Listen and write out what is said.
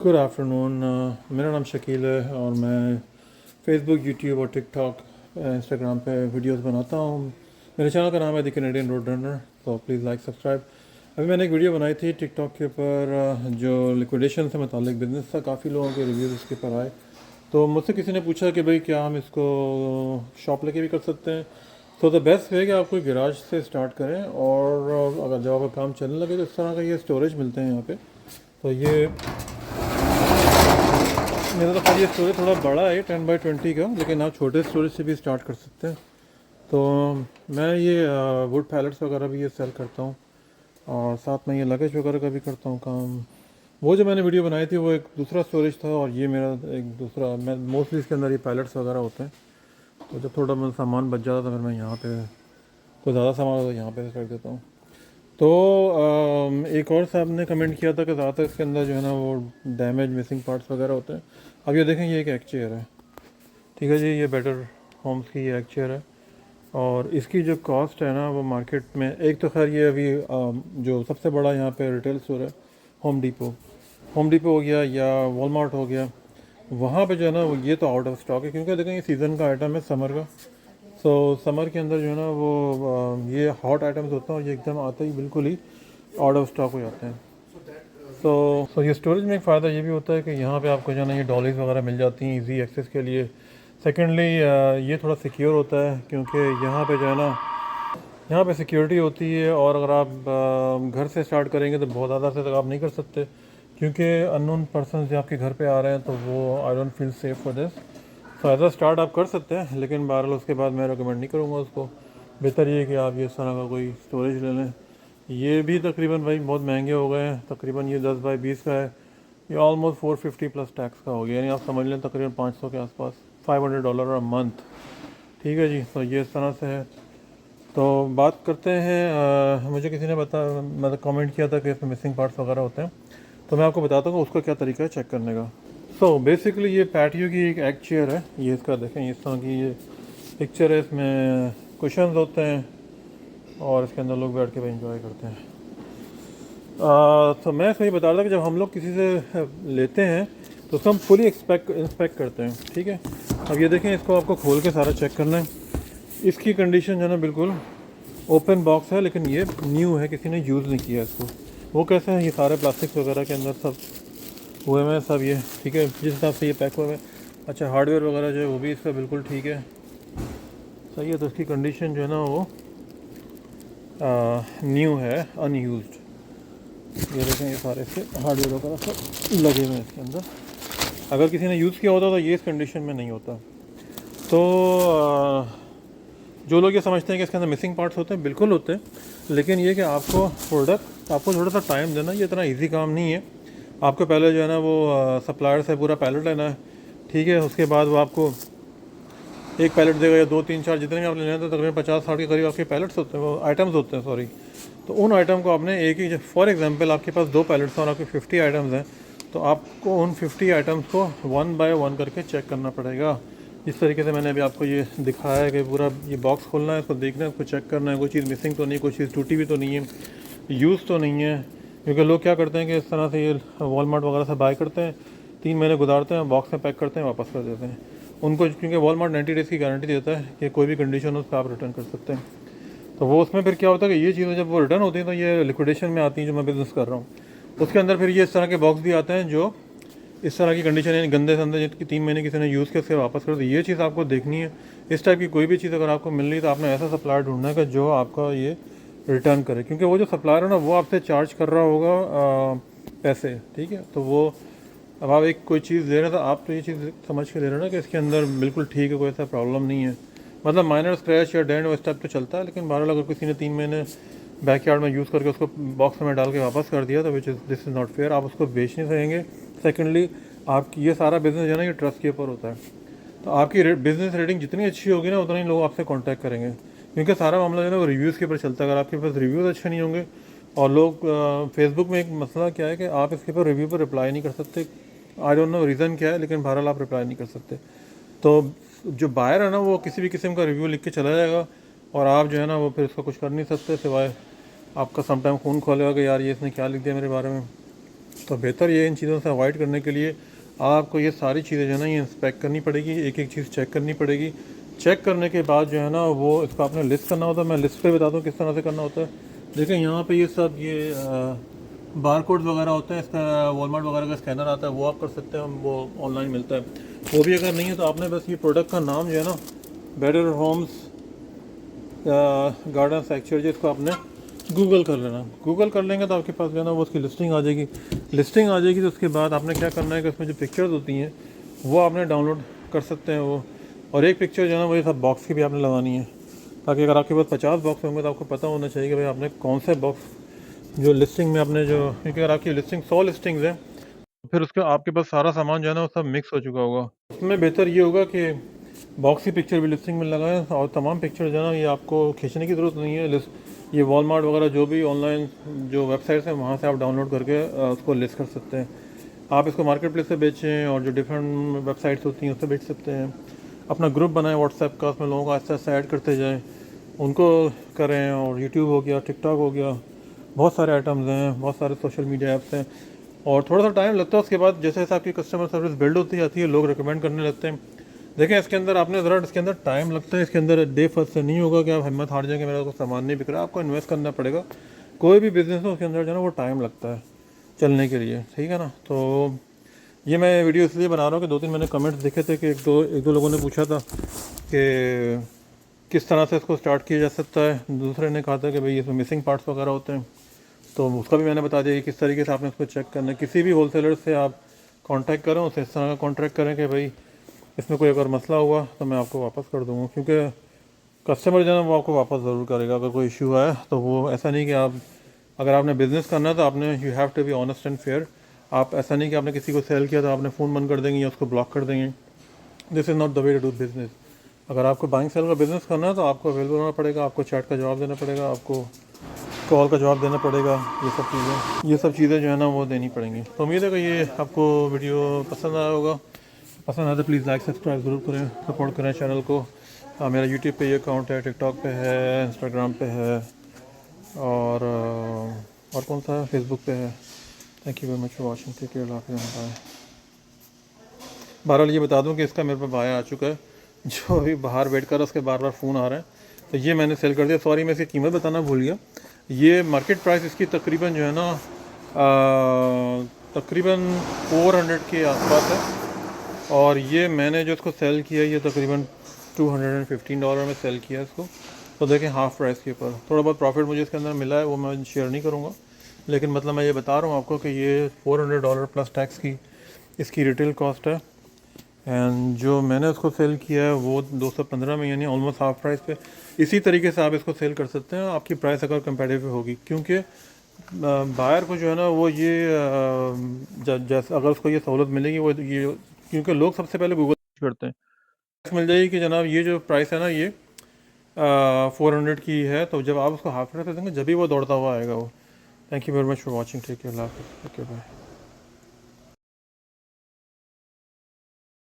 Good afternoon. मेरा नाम शकील है और मैं फेसबुक, यूट्यूब और टिकटॉक, इंस्टाग्राम पे वीडियोस बनाता हूँ। मेरे चैनल का नाम है द कैनेडियन रोड रनर, तो प्लीज़ लाइक सब्सक्राइब। अभी मैंने एक वीडियो बनाई थी टिकटॉक के ऊपर जो लिक्विडेशन से मुतालिक बिजनेस था। काफ़ी लोगों के रिव्यूज़ इसके ऊपर आए, तो मुझसे किसी ने पूछा कि भाई क्या हम इसको शॉप लेके भी कर सकते हैं। तो द बेस्ट है कि आप कोई गैराज से स्टार्ट करें, और अगर जब आपका काम चलने लगे तो इस तरह का ये स्टोरेज मिलते हैं यहाँ पे। तो ये मेरा तो खैर ये स्टोरेज थोड़ा बड़ा है, 10x20 का, लेकिन आप छोटे स्टोरेज से भी स्टार्ट कर सकते हैं। तो मैं ये वुड पैलेट्स वगैरह भी ये सेल करता हूँ, और साथ में ये लगेज वगैरह का भी करता हूँ काम। वो जो मैंने वीडियो बनाई थी वो एक दूसरा स्टोरेज था, और ये मेरा एक दूसरा। मैं मोस्टली इसके अंदर ये पैलेट्स वगैरह होते हैं। तो जब थोड़ा मतलब सामान बच जाता था फिर मैं यहाँ पे, कोई ज़्यादा सामान होता है यहाँ पे रख देता हूँ। तो एक और साहब ने कमेंट किया था कि ज़्यादातर इसके अंदर जो है ना वो डैमेज मिसिंग पार्ट्स वगैरह होते हैं। अब ये देखें, ये एक चेयर है, ठीक है जी, ये बेटर होम्स की ये एक चेयर है, और इसकी जो कॉस्ट है ना वो मार्केट में, एक तो खैर ये अभी जो सबसे बड़ा यहाँ पे रिटेल स्टोर है होम डिपो हो गया या वॉलमार्ट हो गया, वहाँ पे जो है ना वो ये तो आउट ऑफ स्टॉक है, क्योंकि देखें ये सीज़न का आइटम है समर का। सो समर के अंदर जो है ना वो ये हॉट आइटम्स होते हैं, और ये एकदम आते ही बिल्कुल ही आउट ऑफ स्टॉक हो जाते हैं। सो ये स्टोरेज में एक फ़ायदा ये भी होता है कि यहाँ पे आपको जो है ना ये डॉलीज वगैरह मिल जाती हैं इजी एक्सेस के लिए। सेकेंडली ये थोड़ा सिक्योर होता है, क्योंकि यहाँ पे जो है ना यहाँ पे सिक्योरिटी होती है, और अगर आप घर से स्टार्ट करेंगे तो बहुत ज़्यादा से तक आप नहीं कर सकते, क्योंकि अननोन पर्सन जो आपके घर पे आ रहे हैं, तो वो I don't feel safe for this. तो एज अ स्टार्ट आप कर सकते हैं, लेकिन बहरहाल उसके बाद मैं रिकमेंड नहीं करूँगा उसको। बेहतर ये है कि आप ये इस तरह का कोई स्टोरेज ले लें। ये भी तकरीबन भाई बहुत महंगे हो गए हैं, तकरीबन ये 10x20 का है, ये ऑलमोस्ट 450 प्लस टैक्स का हो गया, यानी आप समझ लें तकरीबन 500 के आसपास, $500 अ मंथ। ठीक है जी, तो ये इस तरह से है। तो बात करते हैं, मुझे किसी ने मतलब कमेंट किया था कि इसमें मिसिंग पार्ट्स वगैरह होते हैं, तो मैं आपको बताता हूँ उसका क्या तरीका है चेक करने का। सो बेसिकली ये पैटियो की एक चेयर है, ये इसका देखें इस तरह की ये पिक्चर है, इसमें कुशन्स होते हैं, और इसके अंदर लोग बैठ के भी इंजॉय करते हैं। तो मैं सही बता रहा था कि जब हम लोग किसी से लेते हैं तो उसको हम फुली इंस्पेक्ट करते हैं, ठीक है। अब ये देखें, इसको आपको खोल के सारा चेक करना है। इसकी कंडीशन जो है ना बिल्कुल ओपन बॉक्स है, लेकिन ये न्यू है, किसी ने यूज़ नहीं किया इसको। वो कैसे है, ये सारे प्लास्टिक्स वगैरह के अंदर सब हुए हुए हैं सब ये, ठीक है, जिस हिसाब से ये पैक हुए हैं। अच्छा, हार्डवेयर वगैरह जो है वो भी इसका बिल्कुल ठीक है, सही है। तो इसकी कंडीशन जो है ना वो न्यू है, अनयूज्ड। ये देखें, ये सारे से हार्डवेयर वगैरह सब लगे हुए हैं इसके अंदर। अगर किसी ने यूज़ किया होता तो ये इस कंडीशन में नहीं होता। तो जो लोग ये समझते हैं कि इसके अंदर मिसिंग पार्ट्स होते हैं, बिल्कुल होते हैं, लेकिन ये कि आपको थोड़ा सा टाइम देना, ये इतना ईजी काम नहीं है। आपको पहले जो है ना वो सप्लायर से पूरा पैलेट लेना है, ठीक है। उसके बाद वो आपको एक पैलेट देगा या 2 3 4 जितने भी आप लेना है, तो तकरीबन 50-60 के करीब आपके पैलेट्स होते हैं, वो आइटम्स होते हैं, सॉरी। तो उन आइटम को आपने एक ही, फॉर एग्जांपल आपके पास 2 पैलेट्स हैं और आपके 50 आइटम्स हैं, तो आपको उन 50 आइटम्स को 1 बाय 1 करके चेक करना पड़ेगा। इस तरीके से मैंने अभी आपको ये दिखाया है कि पूरा ये बॉक्स खोलना है, इसको देखना है, इसको चेक करना है, कोई चीज़ मिसिंग तो नहीं, कोई चीज़ टूटी भी तो नहीं है, यूज़ तो नहीं है। क्योंकि लोग क्या करते हैं कि इस तरह से ये वॉलमार्ट वगैरह से बाय करते हैं, 3 महीने गुजारते हैं, बॉक्स में पैक करते हैं, वापस कर देते हैं उनको, क्योंकि वॉलमार्ट 90 डेज़ की गारंटी देता है कि कोई भी कंडीशन हो उस पर आप रिटर्न कर सकते हैं। तो वो उसमें फिर क्या होता है कि ये चीज़ें जब वो रिटर्न होती हैं तो ये लिक्विडेशन में आती हैं, जो मैं बिज़नेस कर रहा हूँ उसके अंदर फिर ये इस तरह के बॉक्स भी आते हैं जो इस तरह की कंडीशन है, गंदे से अंदर जिसकी 3 महीने किसी ने यूज़ किया उसके वापस कर दो। ये चीज़ आपको देखनी है। इस टाइप की कोई भी चीज़ अगर आपको मिल रही है तो आपने ऐसा सप्लायर ढूंढना है कि जो आपका ये रिटर्न करे, क्योंकि वो जो सप्लायर है ना वो आपसे चार्ज कर रहा होगा पैसे, ठीक है। तो वो अब आप एक कोई चीज़ ले रहे हैं तो आप तो ये चीज़ समझ के ले रहे हैं ना कि इसके अंदर बिल्कुल ठीक है, कोई ऐसा प्रॉब्लम नहीं है। मतलब माइनर स्क्रैच या डेंट उस टाइप तो चलता है, लेकिन बहरहाल अगर किसी ने 3 महीने बैकयार्ड में यूज़ करके उसको बॉक्स में डाल के वापस कर दिया तो दिस इज़ नॉट फेयर, आप उसको बेच नहीं सकेंगे। सेकेंडली, आपकी ये सारा बिज़नेस जो है ना ये ट्रस्ट के ऊपर होता है, तो आपकी बिज़नेस रेटिंग जितनी अच्छी होगी ना उतना ही लोग आपसे कॉन्टैक्ट करेंगे, क्योंकि सारा मामला जो है ना वो रिव्यूज़ के ऊपर चलता है। अगर आपके पास रिव्यूज़ अच्छे नहीं होंगे, और लोग फेसबुक में एक मसला क्या है कि आप इसके ऊपर रिव्यू पर रिप्लाई नहीं कर सकते, आई डोंट नो रीज़न क्या है, लेकिन बहरहाल आप रिप्लाई नहीं कर सकते। तो जो बायर है ना वो किसी भी किस्म का रिव्यू लिख के चला जाएगा, और आप जो है ना वो फिर उसका कुछ कर नहीं सकते, सिवाय आपका समटाइम खून खोलेगा कि यार ये इसने क्या लिख दिया मेरे बारे में। तो बेहतर ये इन चीज़ों से अवॉइड करने के लिए आपको ये सारी चीज़ें जो है ना ये इंस्पेक्ट करनी पड़ेगी, एक एक चीज़ चेक करनी पड़ेगी। चेक करने के बाद जो है ना वो इसको आपने लिस्ट करना होता है। मैं लिस्ट पे बता दूँ किस तरह से करना होता है। देखिए यहाँ पे ये सब ये बार कोड्स वगैरह होते हैं, इसका वॉलमार्ट वगैरह का स्कैनर आता है, वो आप कर सकते हैं, वो ऑनलाइन मिलता है। वो भी अगर नहीं है तो आपने बस ये प्रोडक्ट का नाम जो है ना बेटर होम्स गार्डन सेक्चर, जिसको आपने गूगल कर लेना। गूगल कर लेंगे तो आपके पास जो है ना वो उसकी लिस्टिंग आ जाएगी। लिस्टिंग आ जाएगी तो उसके बाद आपने क्या करना है कि उसमें जो पिक्चर्स होती हैं वो आपने डाउनलोड कर सकते हैं वो। और एक पिक्चर जो है ना वो ये सब बॉक्स की भी आपने लगानी है, ताकि अगर आपके पास 50 बॉक्स होंगे तो आपको पता होना चाहिए कि भाई आपने कौन से बॉक्स जो लिस्टिंग में आपने जो, क्योंकि अगर आपकी लिस्टिंग 100 लिस्टिंग्स हैं फिर उसके आपके पास सारा सामान जो है ना वो सब मिक्स हो चुका होगा। उसमें बेहतर ये होगा कि बॉक्स की पिक्चर भी लिस्टिंग में लगाएं, और तमाम पिक्चर जो है ना ये आपको खींचने की ज़रूरत नहीं है। लिस्ट ये वॉलमार्ट वगैरह जो भी ऑनलाइन जो वेबसाइट्स हैं वहाँ से आप डाउनलोड करके उसको लिस्ट कर सकते हैं। आप इसको मार्केट प्लेस से बेचें और जो डिफरेंट वेबसाइट्स होती हैं उससे बेच सकते हैं। अपना ग्रुप बनाएं व्हाट्सएप का, उसमें लोगों को आस्ते आस्ते ऐड करते जाएँ, उनको करें। और यूट्यूब हो गया, टिकटॉक हो गया, बहुत सारे आइटम्स हैं, बहुत सारे सोशल मीडिया ऐप्स हैं। और थोड़ा सा टाइम लगता है उसके बाद जैसे जैसे आपकी कस्टमर सर्विस बिल्ड होती जाती है लोग रिकमेंड करने लगते हैं। देखें इसके अंदर आपने ज़रा इसके अंदर टाइम लगता है, इसके अंदर डे फर्स्ट से नहीं होगा कि आप हिम्मत हार जाएंगे मेरा को सामान नहीं बिक रहा। आपको इन्वेस्ट करना पड़ेगा। कोई भी बिज़नेस हो उसके अंदर जो है ना वो टाइम लगता है चलने के लिए, ठीक है ना। तो ये मैं वीडियो इसलिए बना रहा हूँ कि 2-3 मैंने कमेंट्स देखे थे कि एक दो लोगों ने पूछा था कि किस तरह से इसको स्टार्ट किया जा सकता है। दूसरे ने कहा था कि भाई इसमें मिसिंग पार्ट्स वगैरह होते हैं, तो उसका भी मैंने बता दिया कि किस तरीके से आपने उसको चेक करना है। किसी भी होलसेलर से आप कांटेक्ट करें, उससे इस तरह का कांटेक्ट करें कि भाई इसमें कोई अगर मसला हुआ तो मैं आपको वापस कर दूँगा, क्योंकि कस्टमर जो है वो आपको वापस ज़रूर करेगा अगर कोई इशू आया। तो वो ऐसा नहीं कि आप, अगर आपने बिज़नेस करना है तो आपने you have to be honest and fair. आप ऐसा नहीं कि आपने किसी को सेल किया तो आपने फ़ोन बंद कर देंगे या उसको ब्लॉक कर देंगे। This is not the way to do business. अगर आपको बाइंग सेल का बिज़नेस करना है तो आपको अवेलेबल होना पड़ेगा, आपको चैट का जवाब देना पड़ेगा, आपको कॉल का जवाब देना पड़ेगा। ये सब चीज़ें जो है ना वो देनी पड़ेंगी। तो उम्मीद है कि ये आपको वीडियो पसंद आया होगा। पसंद आया तो प्लीज़ लाइक सब्सक्राइब ज़रूर करें, सपोर्ट करें चैनल को। मेरा यूट्यूब पे ये अकाउंट है, टिकटॉक पे है, इंस्टाग्राम पे है, और कौन सा है, फेसबुक पे है। Thank you very much for watching, take care, bye. बहरहाल ये बता दूं कि इसका मेरे पे बाया आ चुका है, जो अभी बाहर वेट कर रहा है, उसके बार बार फ़ोन आ रहा है, तो ये मैंने सेल कर दिया। सॉरी मैं इसकी कीमत बताना भूल गया। ये मार्केट प्राइस इसकी तकरीबन जो है ना तकरीबन 400 के आसपास है, और ये मैंने जो इसको सेल किया ये तकरीबन $215 में सेल किया इसको। तो देखें हाफ़ प्राइस के ऊपर थोड़ा बहुत प्रॉफिट मुझे इसके अंदर मिला है, वो मैं शेयर नहीं करूँगा, लेकिन मतलब मैं ये बता रहा हूँ आपको कि ये $400 प्लस टैक्स की इसकी रिटेल कॉस्ट है। एंड जो मैंने उसको सेल किया है वो 215 में, यानी ऑलमोस्ट हाफ प्राइस पे। इसी तरीके से आप इसको सेल कर सकते हैं आपकी प्राइस अगर कंपेटिटिव होगी, क्योंकि बायर को जो है ना वो ये जैसे अगर उसको ये सहूलत मिलेगी वो ये, क्योंकि लोग सबसे पहले गूगल करते हैं, मिल जाएगी कि जनाब ये जो प्राइस है ना ये 400 की है, तो जब आप उसको हाफ प्राइस देंगे जब भी वो दौड़ता हुआ आएगा वो। Thank you very much for watching, take care, bye.